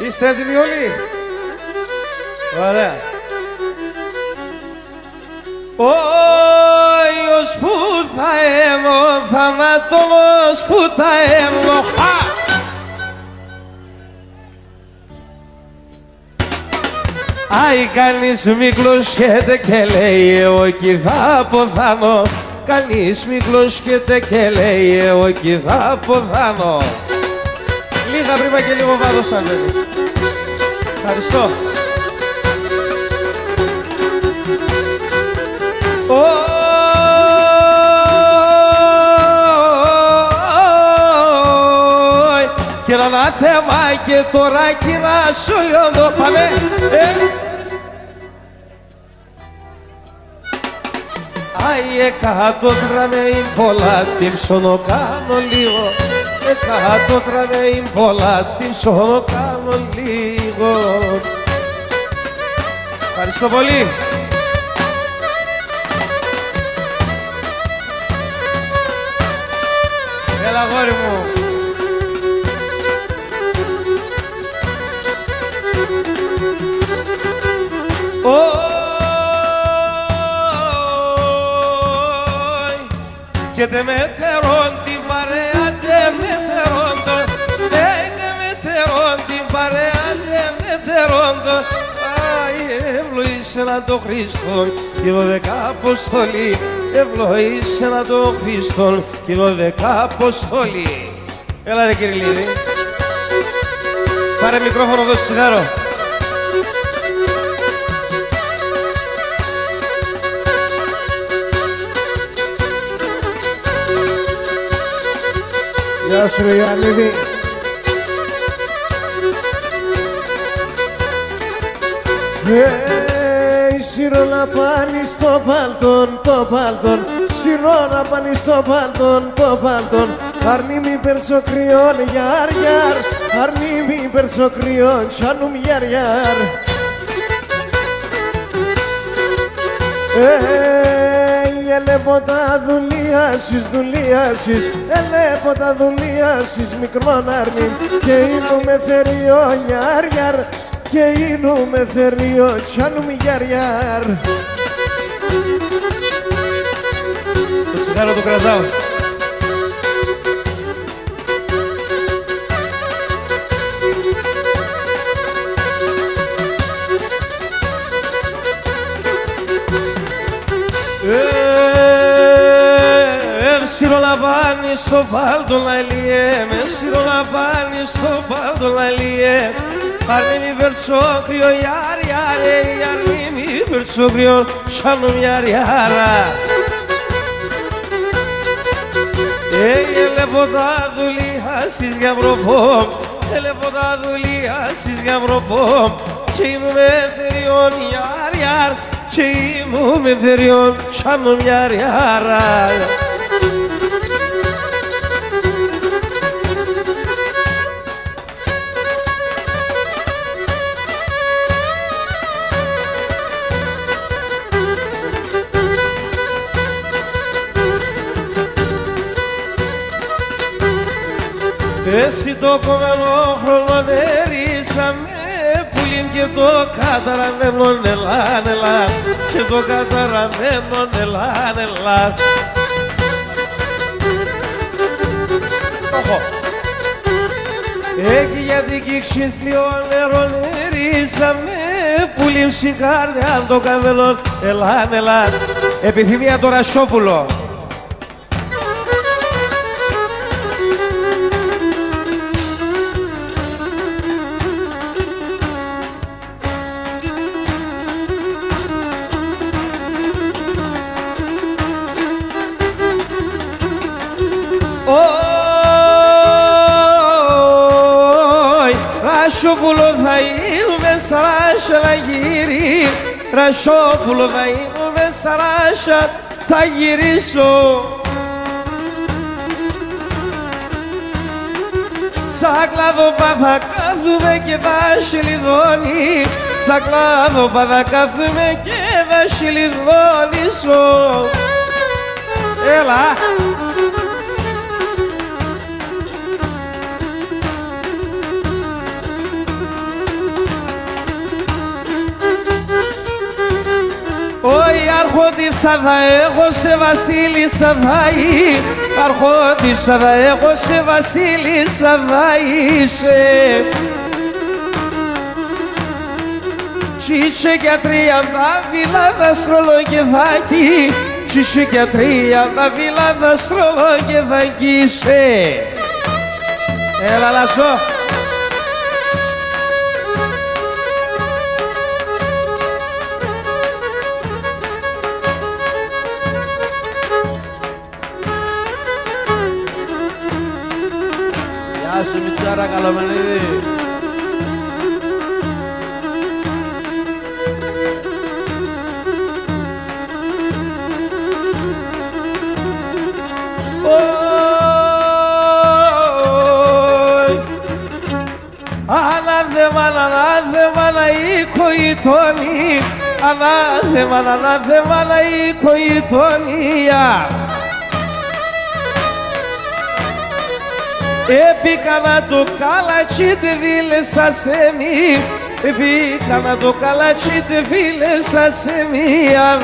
Είστε έτοιμοι όλοι? Ωραία. Όιος που θα έμω, θανάτωμος που θα έμω. Άι κανείς μη κλωσκέται και λέει εγώ κι θα ποθάνω. Κανείς μη κλωσκέται και λέει εγώ κι θα ποθάνω. Λίγα πρίμα και λίγο βάδος αν θέλεις. Ευχαριστώ. Και ένα θέμα και τώρα κύρα σου λέω το πάμε. Άι 100 γραμμή πολλά την ψωνο κάνω λίγο. 100 γραμμή πολλά την ψωνο κάνω λίγο. Ευχαριστώ πολύ. Έλα αγόρι μου. Και τε μετερών την παρέα, τε μετερών το, τε μετερών την παρέα, τε μετερών το. Άι ευλογήσενα το Χριστόν και η 12 αποστολή, ευλογήσενα το Χριστόν και η 12 αποστολή. Έλα ρε κύριε Λίδη, πάρε μικρόφωνο εδώ τσιγάρο. Γεια σου ρε Ιωαννίδη. Σύρω να πάνει στο παλτόν, το παλτόν. Σύρω να πάνει στο παλτόν, το παλτόν. Αρνί μη περσοκριόν, γιαρ γιαρ. Αρνί μη περσοκριόν, τσάνουμ γιαρ γιαρ. Ελέπω τα δουλειάσεις, ελέπω τα δουλειάσεις μικρόν αρνήν και είνουμε θεριό γιαρ γιαρ και είνουμε θεριό τσάνουμ γιαρ γιαρ. Το τσιγάρο το κρατάω. Σιρολαβάνι στο παλτό λαλιέ, με σιρολαβάνι στο παλτό λαλιέ. Αρνί μη περτσόκριο γιάρ γιάρε, αρνί μη περτσόκριο σάνουμ γιάρ γιάρα. Ελέπω τα δουλειάσεις για βροπόμ, ελέπω τα δουλειάσεις για βροπόμ και ήμουμε θεριών γιάρ γιάρ και ήμουμε θεριών σάνουμ γιάρ γιάρα. Εσύ το κομμενό χρόνο νερίσαμε πουλήν και το καταραμένο νελάν ελάν και το καταραμένο νελάν ελάν. Εκεί γιατί κύξεις λίγο νερό νερίσαμε πουλήν σιγάρδια αν το καβελόν ελάν ελάν. Επιθυμία το Ρασόπουλο. Ρασόπουλο θα είμαι σαράσια να γύρει. Ρασόπουλο θα είμαι σαράσια θα γυρίσω. Σαν κλάδοπα θα κάθουμε και θα σιλιδώνει. Σαν κλάδοπα θα κάθουμε και θα σιλιδώνησω. Έλα. αρχόντισσα θα έχω σε βασίλισσα θα ή, αρχόντισσα θα έχω σε βασίλισσα θα είσαι. Τσίσε και 30 βιλάδα στρολογεδάκι, τσίσε και 30 βιλάδα στρολογεδάκι σε. Έλα Λασσό. Γεια σου Μητσάρα Καλομενίδη. Ανάθεμα, ανάθεμα να οικοητώνει, ανάθεμα, ανάθεμα να οικοητώνια. Επίκανα το καλατσί τε βίλεσα σε μη, επίκανα το καλατσί τε βίλεσα σε μία.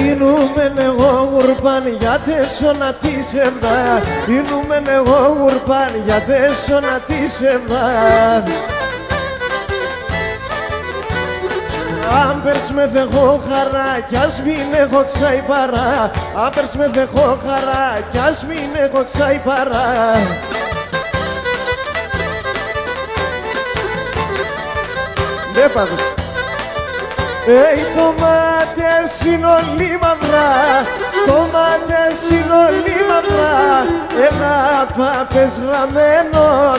Ινούμεν εγώ γουρπάν για τέσσωνα της εβδά, ινούμεν εγώ γουρπάν για τέσσωνα της εβδά. Αν πέρς με δεχώ χαρά κι ας μην έχω ξαϊπαρά, αν πέρς με δεχώ χαρά κι ας μην έχω ξαϊπαρά. Ναι πάντως. Οι τομάτες είναι όλοι μαυρά, τομάτες είναι όλοι μαυρά. Ένα πάπες γραμμένον,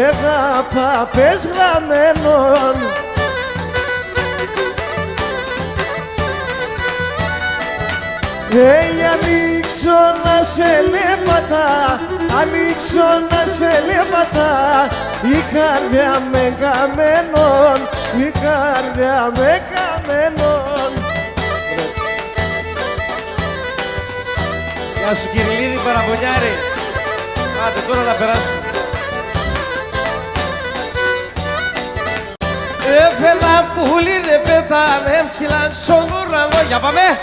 ένα πάπες γραμμένον. Ανοίξω να σε λέπατα, ανοίξω να σε λέπατα. Η καρδιά με καμένον, η καρδιά με καμένον. Γεια σου Κυριλίδη Παραπονιάρη. Άντε τώρα να περάσουμε. Έφερα πουλί ρε πέτανε ψηλά στον ουρανό. Για πάμε.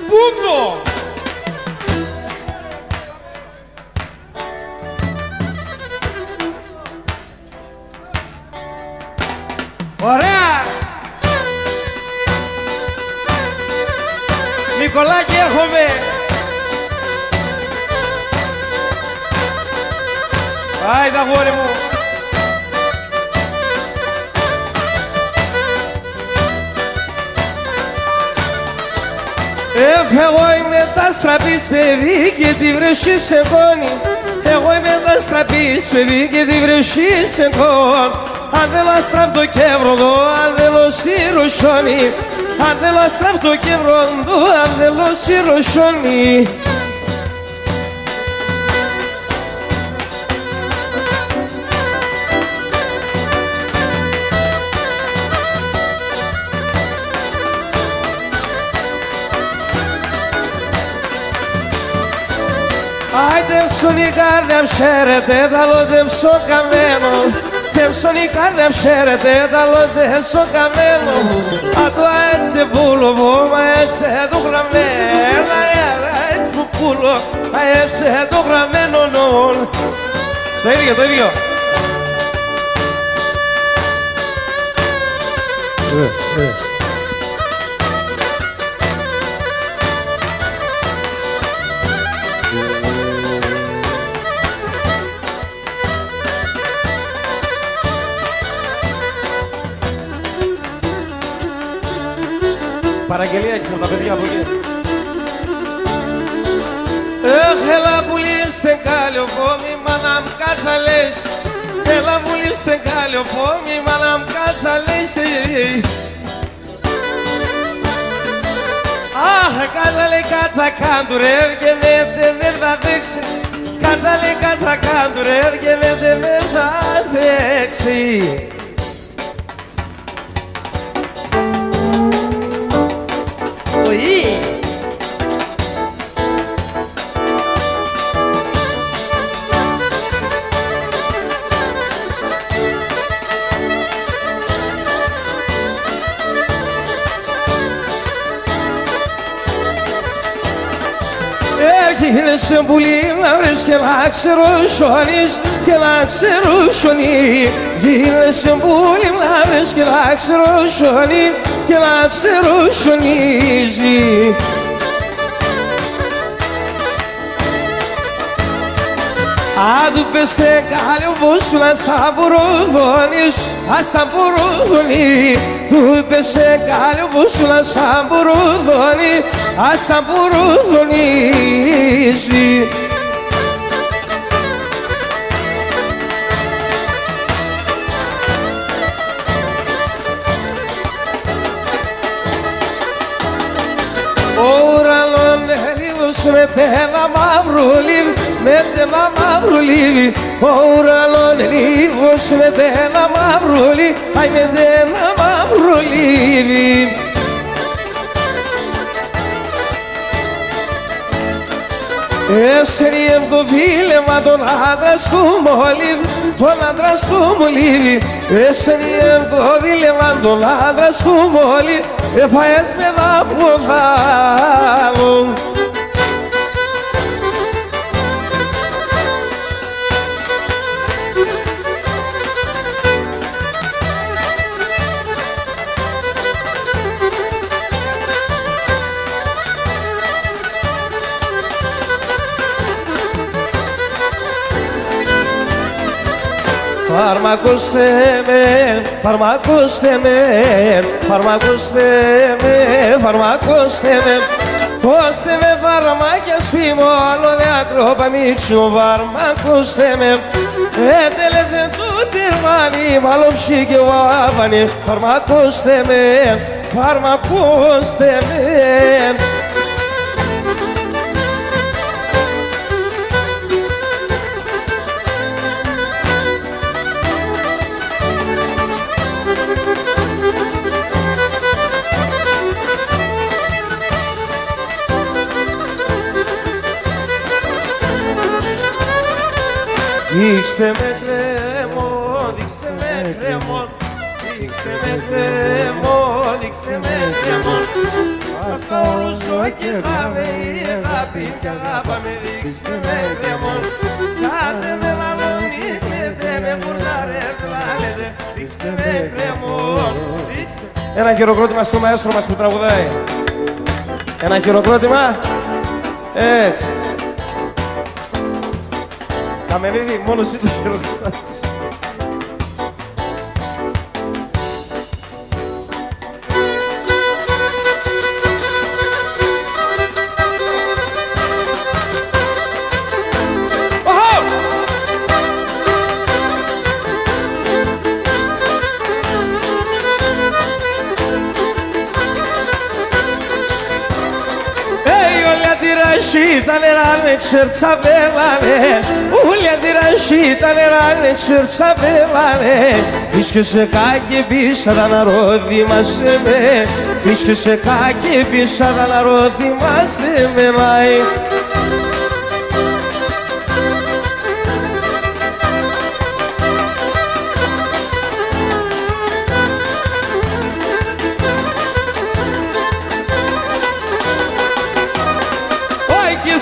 Πούντο. Ωραία! Νικολάκη έρχομαι! Άιντε αγόρι μου! Εγώ είμαι τα στραπής παιδί και τη βρεσί σε κόνη. Εγώ είμαι τα στραπής παιδί και τη βρεσί σε κόνη. Αν δεν λαστράβω και βροντώ, αν δεν λοσύρωσόνει. Αν δεν λαστράβω και βροντώ, αν δεν λοσύρωσόνει. Άιντε ψωνή καρδιά ψέρετε, τα λότε ψω καμένο. Τέμψωνη καρδιά ψέρετε, τα λότε ψω καμένο. Α το έτσι πουλοβό, μα έτσι το γραμμένο. Έτσι που πουλο, μα έτσι το γραμμένο. Το ίδιο, το ίδιο. Παραγγελία έχεις από τα παιδιά από εκεί. Έλα που λείψτε κάλιο πόμι, μα να μ' καταλές. Έλα που λείψτε κάλιο πόμι, μα να μ' καταλές. Αχ, κάταλε κατά κάντου ρε, και δεν θα δείξει. Κατάλε κατά κάτω ρε έρχεται με τα δεξί. Γίνεσαι πουλί να βρεις και να ξεροσώνεις και να ξεροσώνει. Γίνεσαι πουλί να βρεις και να ξεροσώνει και να ξεροσώνιζει. Αν του πες τε κάλε όπως σου να σαμπουροδώνεις, ας σαμπουροδώνει. Του πες τε κάλε όπως σου να σαμπουροδώνει, ας σαμπουροδώνιζει. Με τένα μαύρο λίβι, με τένα μαύρο λίβι, ο ουρανόν λίγος με τένα μαύρο λίβι, αι με τένα μαύρο λίβι. Έσαιρε το φίλεμα τον άντρα του μολύβ, τον άντρα του μολύβι. Έσαιρε το φίλεμα τον άντρα του μολύβ, έφαες με δαποδάλο. Φαρμακώστε με, φαρμακώστε με, φαρμακώστε με, φαρμακώστε με. Κώστε με φαρμάκια σπίμω, άλλο δε ακροπαμίξου, φαρμακώστε με. Έτελεθε το τερμάνι, μαλόψη και βάβανι, φαρμακώστε με, φαρμακώστε με. Δείξτε με κρέμο, δείξτε με κρέμο, δείξτε με κρέμο, δείξτε με κρέμο. Ας τα ορούσω και χάμε η αγάπη κι αγάπαμε, δείξτε με κρέμο. Κάτε με μαλωνίκετε, με μπουρλάρε πλάνετε, δείξτε με κρέμο, δείξτε. Ένα χειροκρότημα στο μαέστρο μας που τραγουδάει. Ένα χειροκρότημα, έτσι. Καμενίδη, μόνο εσύ το χειροκροτάς. Ta nerane cerța velane, ulia dirashi ta nerane cerța velane. Ishke se kage bisara narodi maseme, ishke se kage bisara narodi maseme mai.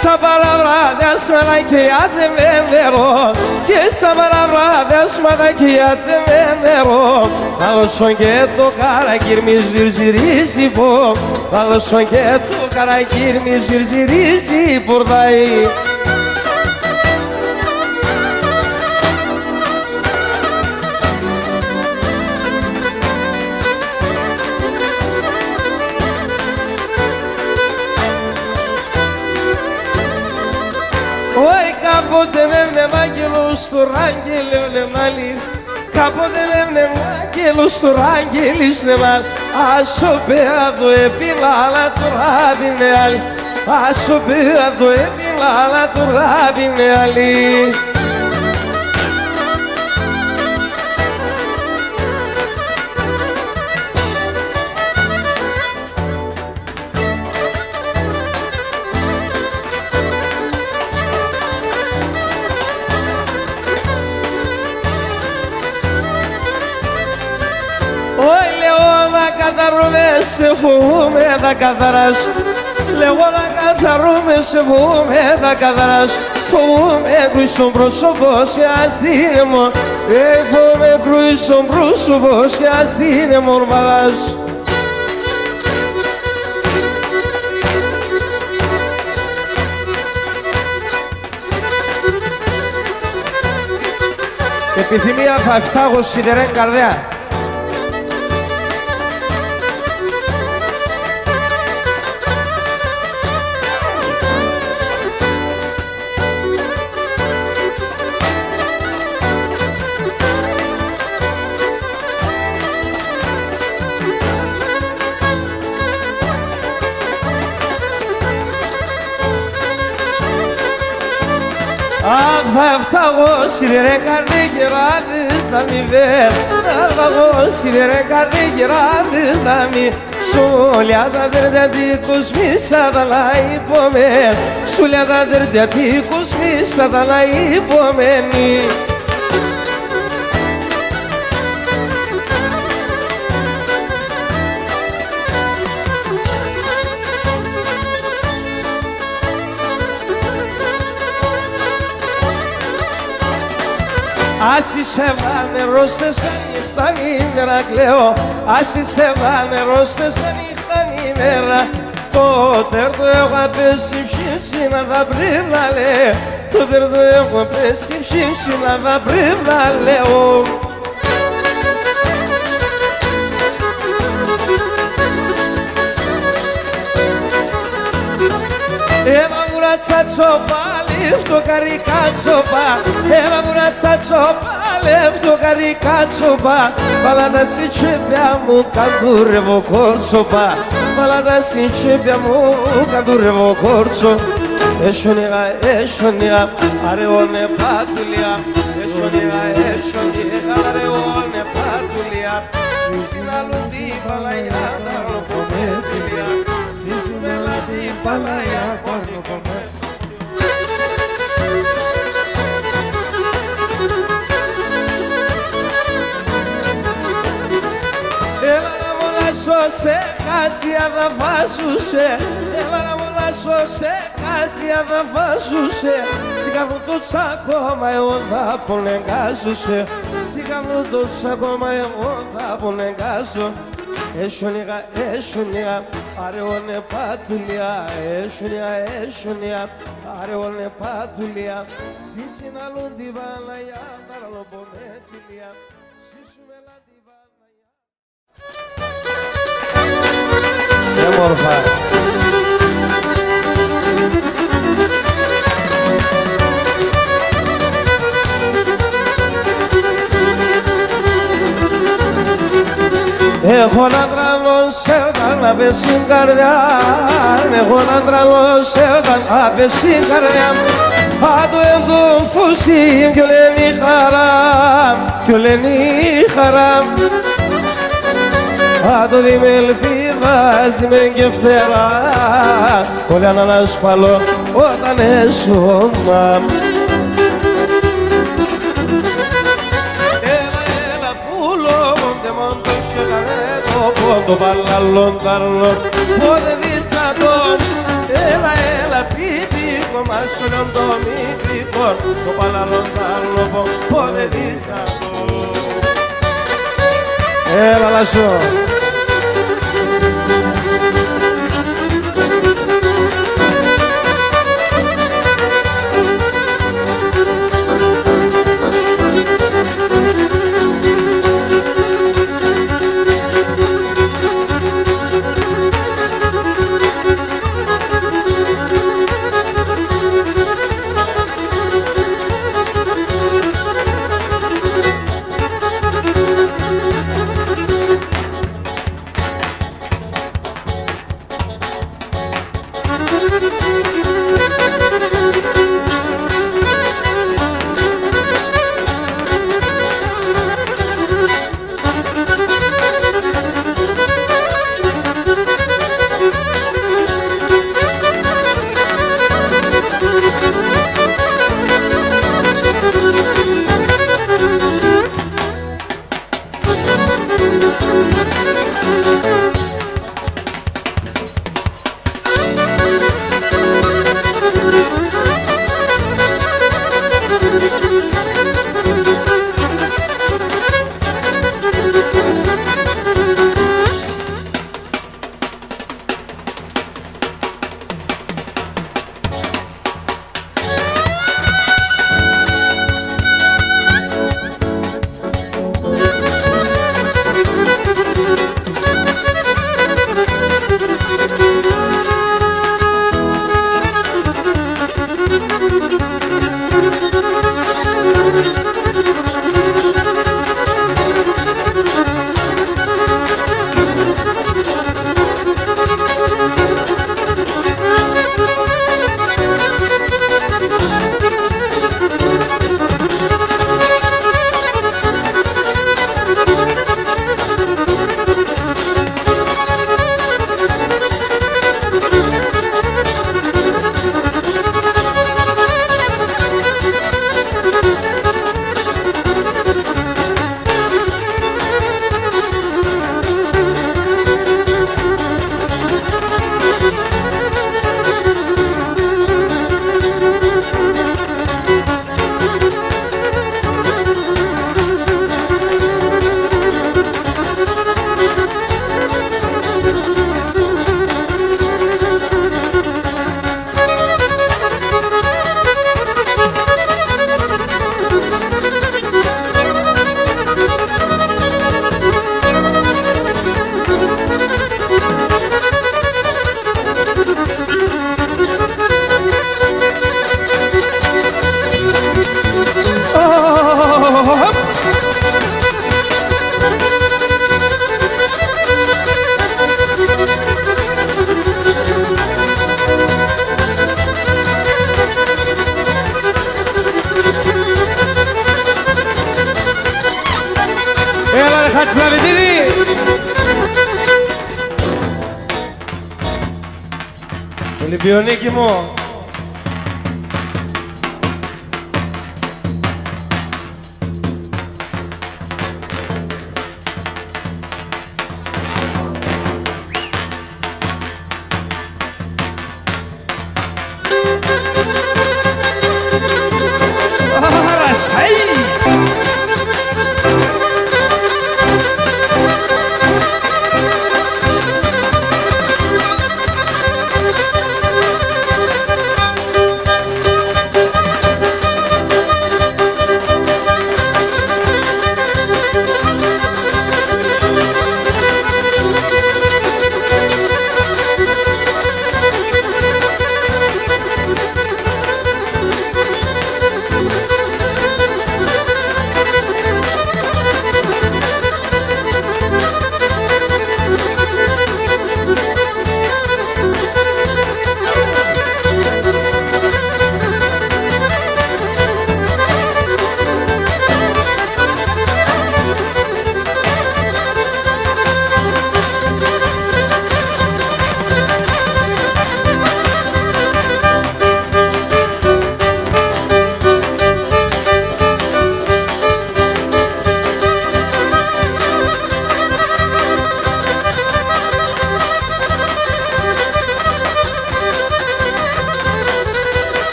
Esa palabra de asmana que ya te venderó, que esa palabra de asmana que ya te venderó. Al son que tocar girmi zirzirisi po, al son que tocar girmi zirzirisi por daí. Κάποτε έμνε άγγελος στο ράγγελ έμνε κάποτε έμνε άγγελος στο ράγγελ ίσνε άσο πέαδο επιλάλα το ράβινε άλλη άσο πέαδο επιλάλα لالة الرابين علي σε φοβούμαι θα καθαράς. Λέγω να καθαρούμε, σε φοβούμαι θα καθαράς. Φοβούμαι κρούσον πρόσωπο σε αστύνεμο. Φοβούμαι κρούσον πρόσωπο σε αστύνεμο βαγάς. Επιθυμία παφτάγω σιδερέν καρδιά. Αχ, θα φτάγω σιδερέ καρδί γεράδι στα μηδέν. Θα φτάγω σιδερέ καρδί γεράδι στα μη. Σούλια τα δερτятικούς μίσα τα λαϊπομέν. Σούλια τα δερτятικούς μίσα τα λαϊπομένοι. Άσι σε νερό σε νύχτα νήμερα κλαίω. Άσι σε νερό σε νύχτα νήμερα. Το τέρτο έχω πέσει ψήψη να θα πρίβλα λέ. Το τέρτο έχω πέσει ψήψη να θα πρίβλα λέω. Έβα μουράτσα τσόπα, λεφτό καρικά τσόπα. Έβα μουράτσα τσόπα, λεφτό καρικά τσόπα. Παλάτα στην τσέπια μου καντούρευω κόρτσοπα. Παλάτα στην τσέπια μου καντούρευω κόρτσο. Έσονιγα, αρεώνε πατουλιά. Έσονιγα, αρεώνε πατουλιά. Στη συναλλοντή παλαγιά τα ροπομέτουλια. Στη συναλλοντή παλαγιά τα ροπομέτουλια. Έλα να μονάσω σε κάτσια θα φάσουσε. Έλα να μονάσω σε κάτσια θα φάσουσε. Σιγά μου το τσάκωμα εγώ θα πονεγκάζουσε. Σιγά μου το τσάκωμα εγώ θα πονεγκάζω. Έσονια, αρεώνε πατουλιά. Έσονια, αρεώνε πατουλιά. Σύσινα λούντι Παναγιά, παραλοπομέτουλια. Σύσουμε λάντι Παναγιά. Μόρφα. Έχω να τραλώ σε όταν να πέσει η καρδιά. Έχω να τραλώ σε όταν να πέσει η καρδιά. Άτο εν το φουσί κι ολένει η χαρά. Κι ολένει η χαρά. Άτο δι με ελπίδα, με και φτερά. Όλοι αν ασπαλώ όταν έσωμα. Το παλαλόν ταρλόν, πότε δίσατον. Έλα πίτικο, μάσουλον το μικρικό. Το παλαλόν ταρλόν, πότε δίσατον. Έλα λασό. Ολυμπιονίκη μου.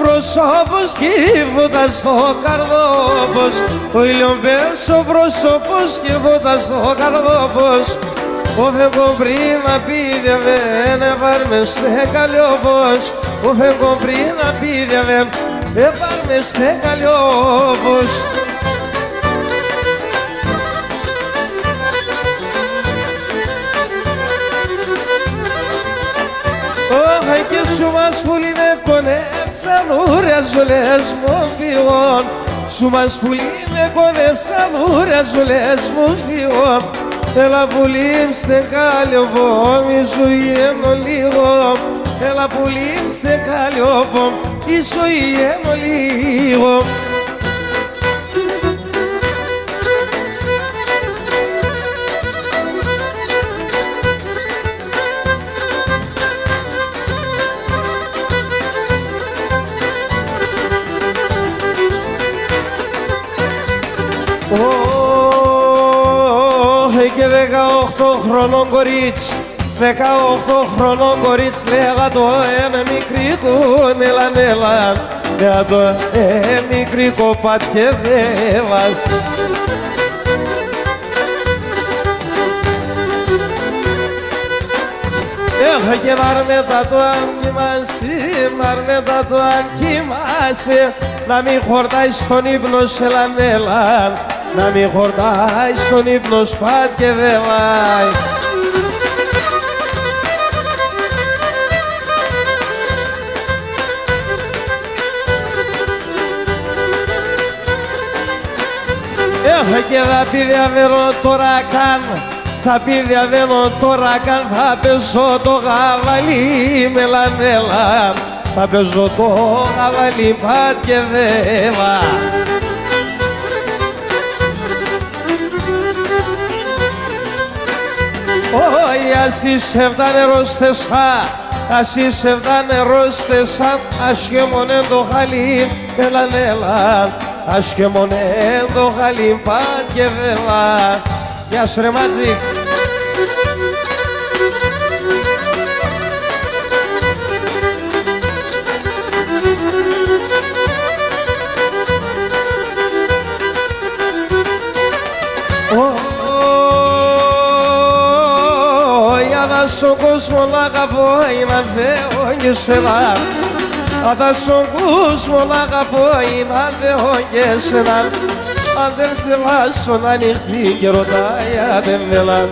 Πρόσωπος κύβοντα στο καρδόπος, ο ηλιομπέρσο πρόσωπος κύβοντα στο καρδόπος. Ο φεύγω πριν να πει διαβέν, έβαρμε στε καλλιόπος. Ο φεύγω πριν να πει διαβέν, έβαρμε στε καλλιόπος. Και σου μας πουλί με κονεύσαν ούρες ζολές μου φύγων. Σου μας πουλί με κονεύσαν ούρες ζολές μου φύγων. Έλα πουλί μστε καλλιοπό, η ζωή είναι λίγο. Έλα πουλί μστε καλλιοπό, η ζωή είναι λίγο. Και 18 χρονών κορίτσι, 18 χρονών κορίτσι, λέγα το μικρή κουνέλα, λέγα το μικρή κοπάτ και δέβα. Έχα και βαρμέτα το αν κοιμάσαι, βαρμέτα το αν κοιμάσαι, να μην χορτάει στον ύπνο σε λανέλα, να μην χορτάει στον ύπνο σπάτ και βελάει. Έχα και θα πει διαβαίνω τώρα καν, θα πει διαβαίνω τώρα καν, θα παίζω το γαβαλί με λανέλα, θα παίζω το γαβαλί πατ και δέβα. Όχι ασύς έφτανε ροστεσά, ας είσαι βδά νερό στεσάν, ας και μονέν το χαλί, έλα έλα, ας και μονέν το χαλί, πάτ και βέλα. Γεια σου ρε Μάτζη. Για στον κόσμο να αγαπώ ή να δέω και σένα, για στον κόσμο να αγαπώ ή να δέω και σένα, αν δεν στελάσω να ανοιχτεί και ρωτάει αν δεν μελάν,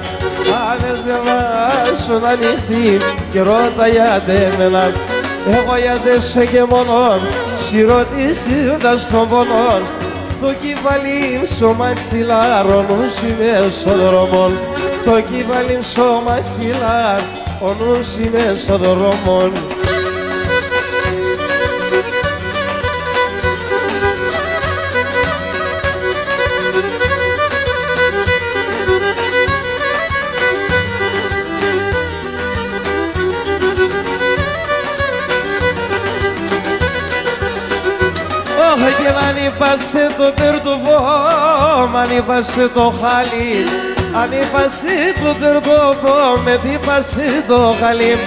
αν δεν στελάσω να ανοιχτεί και ρωτάει αν δεν μελάν, εγώ γιατί σε και μόνον συρωτήσοντας τον πονόν, το κεφάλι στο μαξιλάρ, ο νους είμαι στον δρόμο. Το κεφάλι στο μαξιλάρ, ο νους είμαι στον δρόμο. Και αν είπασε το τερτοβό, αν είπασε το χαλί, αν είπασε το τερτοβό, με είπασε το χαλί,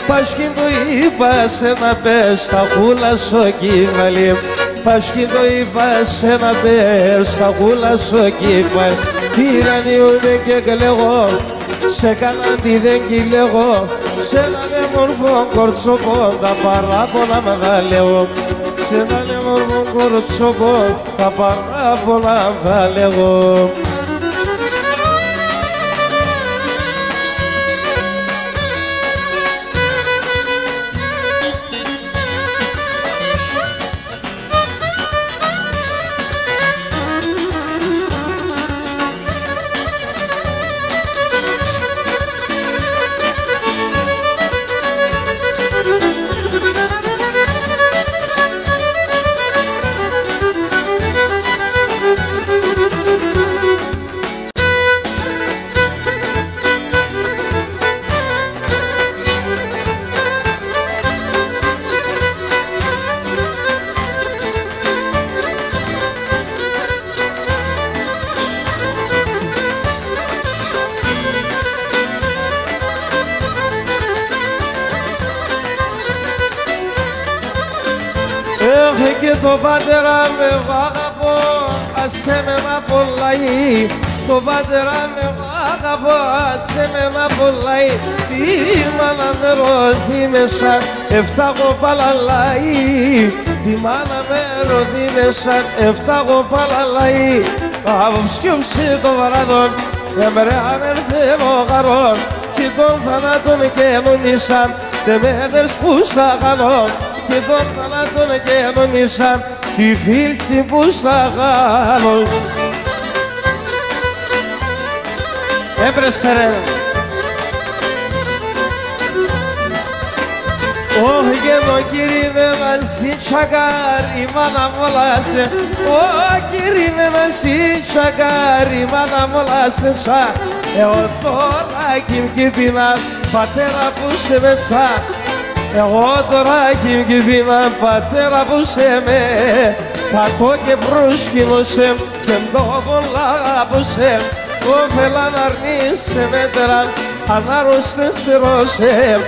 πας το είπασε να πες τα χούλα στο κεφάλι, πας το είπασε να πες τα χούλα στο κεφάλι, τυραννιούνται και κλαίγω, σε κανέναν τι δεν κυλαίγω, σε έναν μορφό κορτσοπό, τα παράπονα με τα λέω. Σε έναν μορφό κορτσοπό, τα παράπονα θα λέγω. Και το πατέρα με αγαπώ, άσε με να πολλαεί. Το πατέρα με αγαπώ, άσε με να πολλαεί. Τη μάνα με ροδίμεσα, εφτάγω παλαλαεί. Τη μάνα με ροδίμεσα, εφτάγω παλαλαεί. Αποψιούψε το βράδον, εμρέα μερθέμω γαρόν. Κι τον θανάτων και μονίσαν, τε με δερσκούς θα κάνω. Και τον θανάτων και νομίσαν τη φίλτση που στα γάλω. Έμπρεστε ρε. Όχι και το κύριε με μας τσακάρι, μάνα μολάσε. Όχι κύριε με μας τσακάρι, μάνα μολάσε τσα. Εγώ τώρα κυμκυπίνα, πατέρα που σε μετσά. Εγώ τώρα κυμκυπίνα, πατέρα που σε με. Πατώ και προσκύνωσε, και το κολλάπωσε. Όφελα να αρνείσαι μέτραν, ανάρρωστε στερώσε.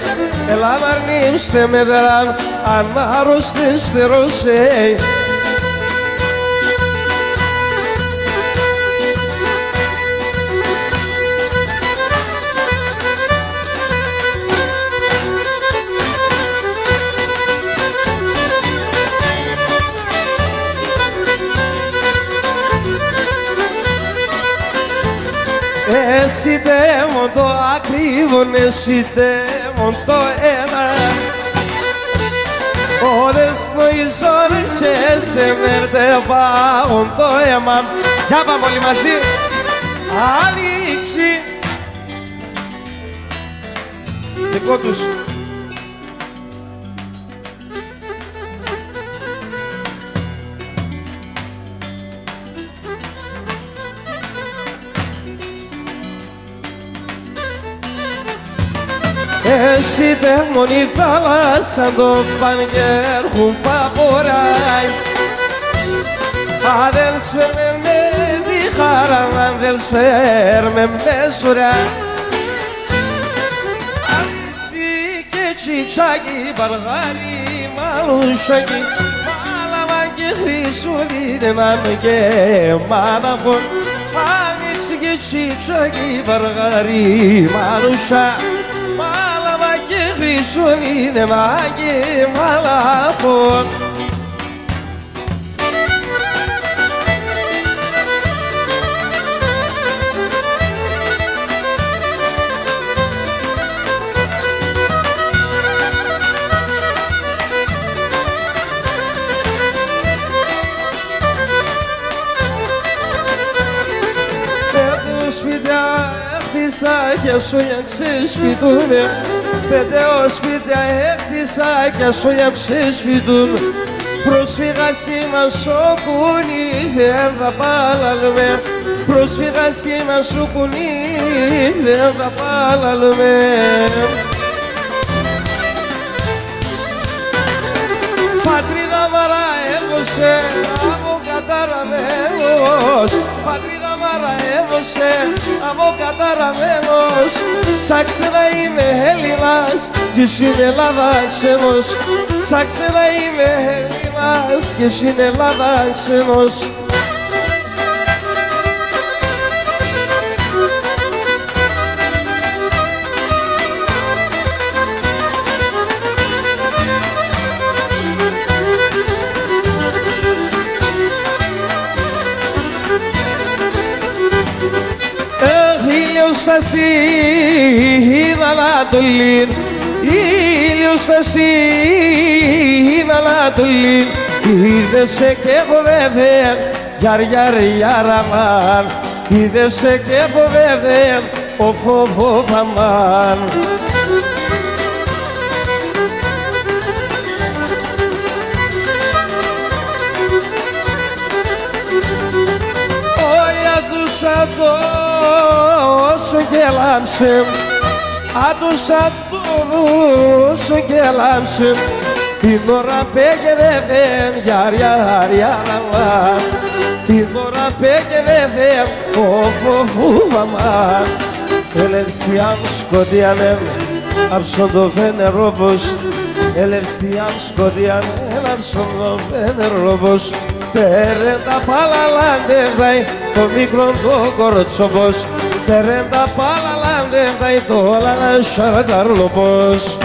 Έλα να αρνείστε μέτραν, ανάρρωστε στερώσε. Εσύ δέμον το ακρίβον, εσύ δέμον το ένα. Όλες νοηζόνες σε μερτεβάουν το αίμα. Για πάμε όλοι μαζί. Ανοίξει δικό τους. Έσυτε μόνη θάλασσα το πανγέρχου παποράει. Αν δεν σφέρμε με τη χαρά, αν δεν σφέρμε με σουρά. Αλήξη και τσιτσάκι, βαργάρι, μαλουσάκι, μάλαμα και χρυσούλι, μάμ και μάναχον. Αλήξη και τσιτσάκι, βαργάρι, μαλουσάκι, μάλαμα και χρυσούλι, μάμ και μάναχον. Και σούνια ξεσπιτούνε, πέντε σπίτια έκτισα και σούνια ξεσπιτούν. Πρόσφυγα σήμα σου κουνί, δεν θα πάλαλμε. Πρόσφυγα σήμα σου κουνί, δεν θα πάλαλμε. Πατρίδα μαρά έδωσε από καταραμένος. Πατρίδα μάρα έδωσε από καταραμένος. Σαν ξένα είμαι Έλληνας και στην Ελλάδα ξένος. Σαν ξένα είμαι Έλληνας και στην Ελλάδα ξένος. Σας είναι Ανατολήν, ήλιος σας είναι Ανατολήν. Είδεσαι κι εγώ βέβαια, γιαραραμάν. Είδεσαι κι εγώ βέβαια, ο φοβάμαν. Όια τους όσο και λάμψε, άτουσα τόσο και λάμψε. Την ώρα πήγαινε δεν γιαραραμά. Την ώρα πήγαινε δεν φοβάμαν. Ελευθεία μου σκοτιάνε άψον το φενερόπος. Ελευθεία μου σκοτιάνε άψον το φενερόπος. Τερέντα παλαλάντευδαι το μικρό το κορτσόπος. Τερέντα παλαλάντευδαι το λανα σαραταρλόπος.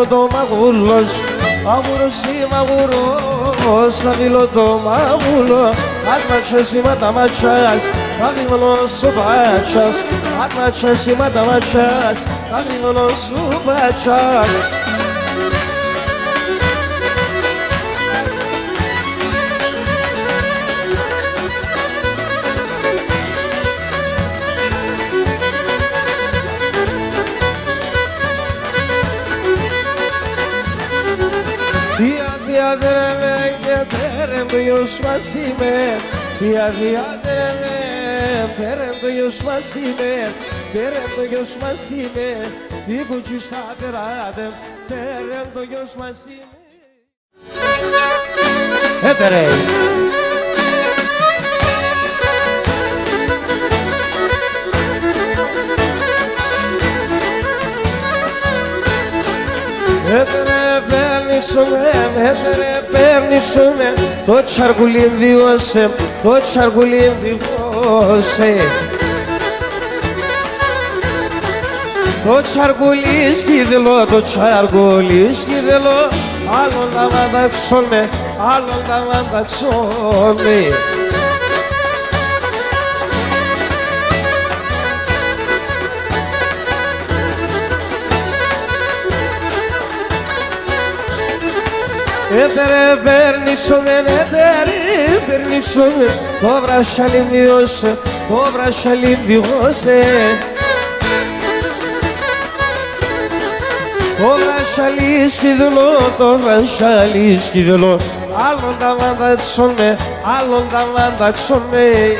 Το μαγούλος, αγούρος ή μαγούρος, θα δήλω το μαγούλο. Αν μάτσας ή ματαμάτσας, θα δήλω σου μπάτσας. Αν μάτσας ή ματαμάτσας, θα δήλω σου μπάτσας. Ποιος μας είμαι, η αδιάδερε, πέραν ποιος μας είμαι, πέραν ποιος μας είμαι, τι κουτσί στα περάτε, πέραν ποιος μας είμαι. Έτερε! Έτερε! Παίρνησουνε, το τσαργουλίν διώσε, το τσαργουλίν διώσε. Το τσαργουλί σκύδελο, το τσαργουλί σκύδελο, άλλον να βανταξώνε, άλλον να βανταξώνε. Έτερε παίρνησουνε, έτερε Περνήξουμε το βρασαλίνδιωσε, το βρασαλίνδιωσε. Το βρασαλί σκυδλό, το βρασαλί σκυδλό. Άλλον τα βανταξόνε, άλλον τα βανταξόνε.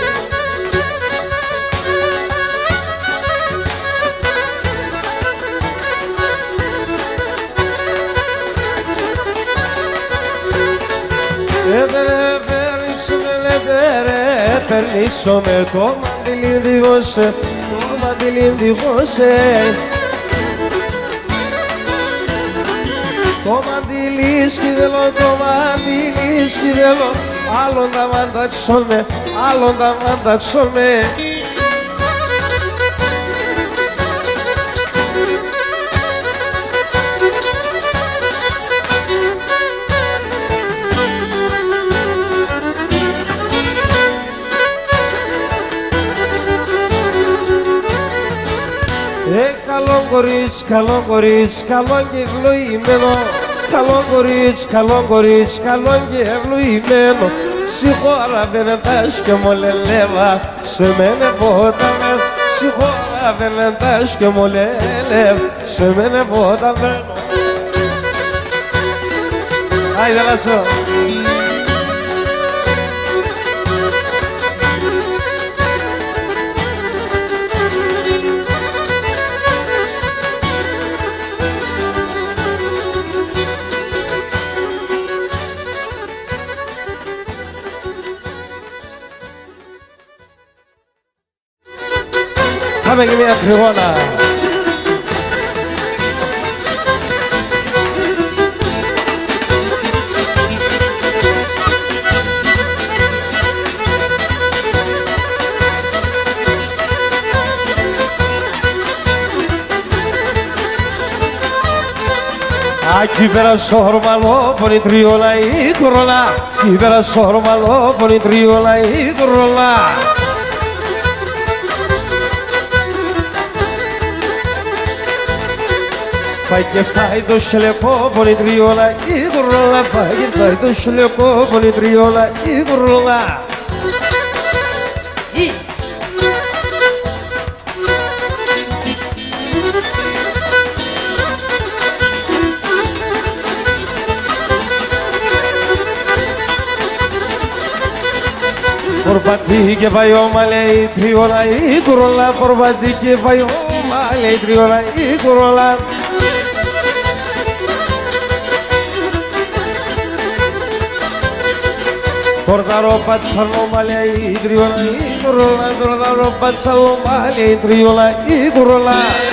Περνήξομαι το μαντιλί διώσε, το μαντιλί διώσε. Το μαντιλί σκυδελό, το μαντιλί σκυδελό. Άλλον τα βανταξόνε, άλλον τα βανταξόνε. Καλό κορίτσι, καλό κορίτσι, καλό και ευλογημένο. Καλό κορίτσι, καλό κορίτσι, καλό και ευλογημένο. Συγχώρα βενετάς και μολελεύα, σε μένε βόταμε. Συγχώρα βενετάς και μολελεύα, σε μένε βόταμε. Άιντε λάσο. Πάμε και μια τριγώνα. Aquí per sormalo por il triola e corolla, aquí per sormalo por il triola e corolla. Πάει και φτάει το σλεπό πονη τριόλα η κουρόλα. Πάει και φτάει το σλεπό πονη τριόλα η κουρόλα. Πορπατή και πάει όμα λέει τριόλα η κουρόλα. Πορπατή και πάει όμα λέει τριόλα η κουρόλα. Tordarò pazzalo male i triola i corolla, tordarò pazzalo male i triola i corolla.